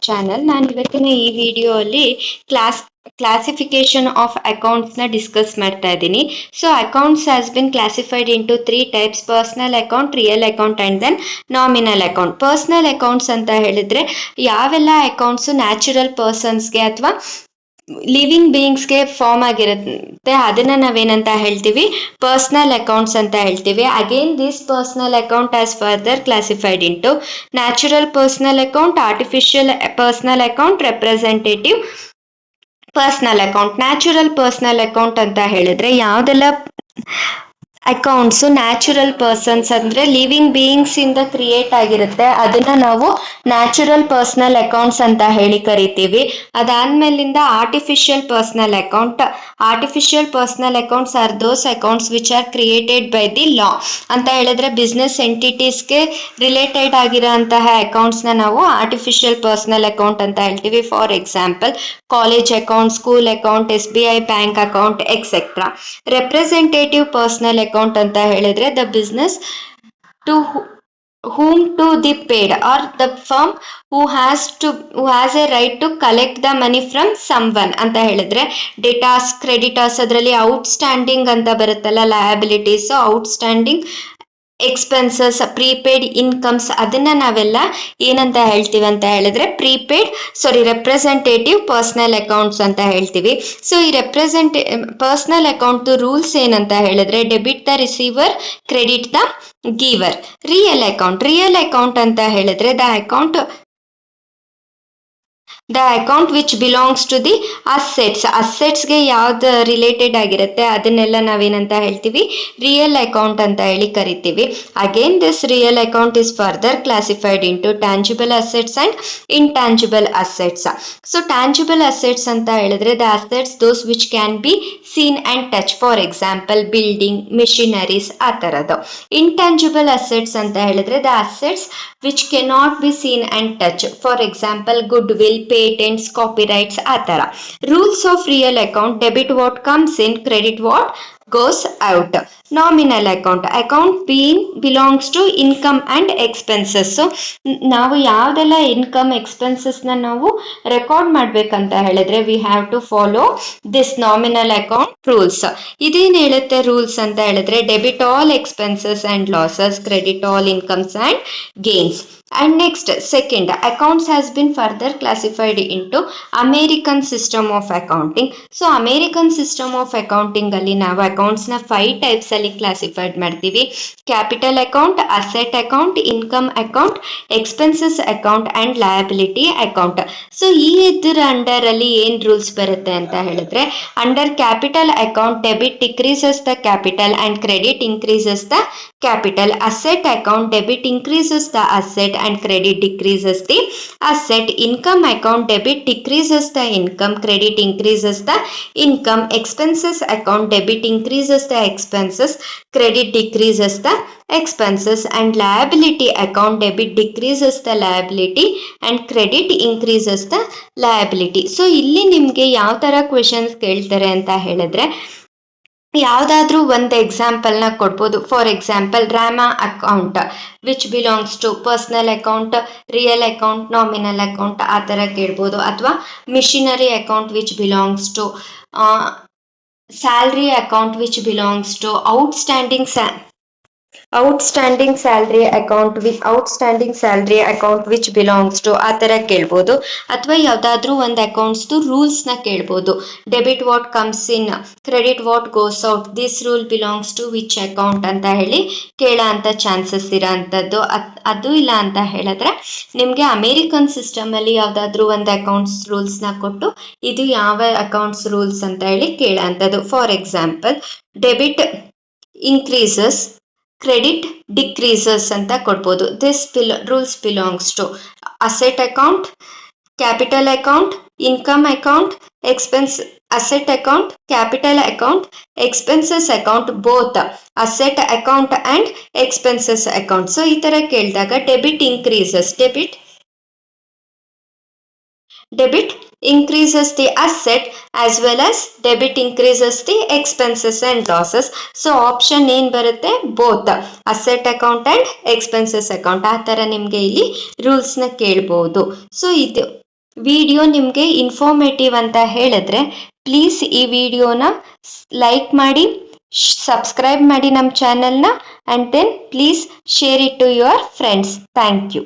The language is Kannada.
ಚಾನಲ್. ನಾನು ಇವತ್ತಿನ ಈ ವಿಡಿಯೋ ಅಲ್ಲಿ ಕ್ಲಾಸಿಫಿಕೇಶನ್ ಆಫ್ ಅಕೌಂಟ್ಸ್ ನ ಡಿಸ್ಕಸ್ ಮಾಡ್ತಾ ಇದ್ದೀನಿ. So accounts has been classified into 3 types: personal account, real account and then nominal account. Personal accounts ಅಂತ ಹೇಳಿದ್ರೆ ಯಾವೆಲ್ಲ ಅಕೌಂಟ್ಸ್ ನ್ಯಾಚುರಲ್ ಪರ್ಸನ್ಸ್ಗೆ ಅಥವಾ ಲಿವಿಂಗ್ ಬೀಯಿಂಗ್ಸ್ಗೆ ಫಾರ್ಮ್ ಆಗಿರುತ್ತೆ ಅದನ್ನ ನಾವೇನಂತ ಹೇಳ್ತೀವಿ, ಪರ್ಸನಲ್ ಅಕೌಂಟ್ಸ್ ಅಂತ ಹೇಳ್ತೀವಿ. Again this personal account as further classified into natural personal account, artificial personal account, representative personal account. Natural personal account ಅಂತ ಹೇಳಿದ್ರೆ ಯಾವ್ದೆಲ್ಲ ಅಕೌಂಟ್ಸ್ ನ್ಯಾಚುರಲ್ ಪರ್ಸನ್ಸ್ ಅಂದ್ರೆ ಲಿವಿಂಗ್ ಬೀಯಿಂಗ್ಸ್ ಇಂದ ಕ್ರಿಯೇಟ್ ಆಗಿರುತ್ತೆ ಅದನ್ನ ನಾವು ನ್ಯಾಚುರಲ್ ಪರ್ಸನಲ್ ಅಕೌಂಟ್ಸ್ ಅಂತ ಹೇಳಿ ಕರಿತೀವಿ. ಅದಾದ್ಮೇಲಿಂದ artificial personal account. Artificial personal accounts are those accounts which are created by the law ಅಂತ ಹೇಳಿದ್ರೆ ಬಿಸ್ನೆಸ್ ಎಂಟಿಟೀಸ್ಗೆ ರಿಲೇಟೆಡ್ ಆಗಿರೋಂತಹ ಅಕೌಂಟ್ಸ್ ನ ನಾವು ಆರ್ಟಿಫಿಷಿಯಲ್ ಪರ್ಸನಲ್ ಅಕೌಂಟ್ ಅಂತ ಹೇಳ್ತೀವಿ. For example college account, school account, SBI bank account et cetera. Representative personal account ಅಂತ ಹೇಳಿದ್ರೆ the business to whom to the paid or the firm who has a right to collect the money from someone ಅಂತ ಹೇಳಿದ್ರೆ ಡೆಟಾಸ್, ಕ್ರೆಡಿಟರ್ಸ್, ಅದರಲ್ಲಿ ಔಟ್ಸ್ಟ್ಯಾಂಡಿಂಗ್ ಅಂತ ಬರುತ್ತಲ್ಲ liabilities, outstanding expenses, prepaid incomes, ಅದನ್ನ ನಾವೆಲ್ಲ ಏನಂತ ಹೇಳ್ತೀವಿ ಅಂತ ಹೇಳಿದ್ರೆ ರೆಪ್ರೆಸೆಂಟೇಟಿವ್ ಪರ್ಸನಲ್ ಅಕೌಂಟ್ಸ್ ಅಂತ ಹೇಳ್ತೀವಿ. ಸೊ ಈ ಪರ್ಸನಲ್ ಅಕೌಂಟ್ ರೂಲ್ಸ್ ಏನಂತ ಹೇಳಿದ್ರೆ debit the receiver, credit the giver. Real account ಅಂತ ಹೇಳಿದ್ರೆ the account which belongs to the ಅಸೆಟ್ಸ್ಗೆ ಯಾವ್ದು ರಿಲೇಟೆಡ್ ಆಗಿರುತ್ತೆ ಅದನ್ನೆಲ್ಲ ನಾವೇನಂತ ಹೇಳ್ತೀವಿ, ರಿಯಲ್ ಅಕೌಂಟ್ ಅಂತ ಹೇಳಿ ಕರಿತೀವಿ. Again this real account is further classified into tangible assets and intangible assets. So tangible assets ಅಂತ ಹೇಳಿದ್ರೆ the assets those which can be seen and touch, for example building, machineries, ಆ ಥರದ್ದು. ಇಂಟ್ಯಾಂಜಿಬಲ್ ಅಸೆಟ್ಸ್ ಅಂತ ಹೇಳಿದ್ರೆ the assets which cannot be seen and touch, for example good will, patents, copyrights, ಆ ಥರ. Rules of real account: debit what comes in, credit what goes out. Nominal account belongs to income and expenses. ನಾವು ಯಾವ್ದೆಲ್ಲ ಇನ್ಕಮ್ ಎಕ್ಸ್ಪೆನ್ಸಸ್ ನಾವು ರೆಕಾರ್ಡ್ ಮಾಡ್ಬೇಕಂತ ಹೇಳಿದ್ರೆ we have to follow this nominal account rules. ಇದೇನ್ ಹೇಳುತ್ತೆ ರೂಲ್ಸ್ ಅಂತ ಹೇಳಿದ್ರೆ debit all expenses and losses, credit all incomes and gains. And next, second, accounts has been further classified into American system of accounting. So American system of accounting ಅಲ್ಲಿ ನಾವು accounts ನ 5 types ಅಲ್ಲಿ classified ಮಾಡ್ತೀವಿ. Capital account, asset account, income account, expenses account and liability account. So ಈ ಇದ್ರ ಅಂಡರ್ ಅಲ್ಲಿ ಏನ್ ರೂಲ್ಸ್ ಬರುತ್ತೆ ಅಂತ ಹೇಳಿದ್ರೆ under capital account debit decreases the capital and credit increases the capital. Asset account debit increases the asset and credit decreases the asset. Income account debit decreases the income, credit increases the income. Expenses account debit increases the expenses, credit decreases the expenses. And liability account debit decreases the liability and credit increases the liability. So ಇಲ್ಲಿ ನಿಮ್ಗೆ ಯಾವ ತರ ಕ್ವೆಶನ್ಸ್ ಕೇಳ್ತಾರೆ ಅಂತ ಹೇಳಿದ್ರೆ ಯಾವ್ದಾದ್ರೂ ಒಂದು ಎಕ್ಸಾಂಪಲ್ ನ ಕೊಡ್ಬೋದು. For example Rama account which belongs to personal account, real account, nominal account, ಆ ತರ ಕೇಳ್ಬೋದು. ಅಥವಾ machinery account which belongs to salary account which belongs to outstanding salary account which belongs to, ಆ ತರ ಕೇಳ್ಬೋದು. ಅಥವಾ ಯಾವ್ದಾದ್ರೂ ಒಂದು ಅಕೌಂಟ್ಸ್ ರೂಲ್ಸ್ ನ ಕೇಳ್ಬೋದು. Debit what comes in, credit what goes out, this rule belongs to which account ಅಂತ ಹೇಳಿ ಕೇಳೋ ಅಂತ ಚಾನ್ಸಸ್ ಇರೋಂಥದ್ದು. ಅದು ಇಲ್ಲ ಅಂತ ಹೇಳಿದ್ರೆ ನಿಮ್ಗೆ ಅಮೇರಿಕನ್ ಸಿಸ್ಟಮ್ ಅಲ್ಲಿ ಯಾವ್ದಾದ್ರೂ ಒಂದು ಅಕೌಂಟ್ಸ್ ರೂಲ್ಸ್ ನ ಕೊಟ್ಟು ಇದು ಯಾವ ಅಕೌಂಟ್ಸ್ ರೂಲ್ಸ್ ಅಂತ ಹೇಳಿ ಕೇಳೋ ಅಂಥದ್ದು. For example debit increases, credit decreases ಅಂತ ಕೊಡ್ಬೋದು. This rules belongs to asset account, capital account, income account, asset account, capital account, expenses account, both asset account and expenses account. So ಈ ತರ ಕೇಳಿದಾಗ debit increases the asset as well as debit increases the expenses and losses. So option ಏನ್ ಬರುತ್ತೆ, both asset account and expenses account. ಆ ತರ ನಿಮ್ಗೆ ಇಲ್ಲಿ ರೂಲ್ಸ್ ನ ಕೇಳಬಹುದು. ಸೊ ಇದು ವಿಡಿಯೋ ನಿಮಗೆ ಇನ್ಫಾರ್ಮೇಟಿವ್ ಅಂತ ಹೇಳಿದ್ರೆ ಪ್ಲೀಸ್ ಈ ವಿಡಿಯೋನ ಲೈಕ್ ಮಾಡಿ, ಸಬ್ಸ್ಕ್ರೈಬ್ ಮಾಡಿ ನಮ್ಮ ಚಾನೆಲ್ನ, and then please share it to your friends. Thank you.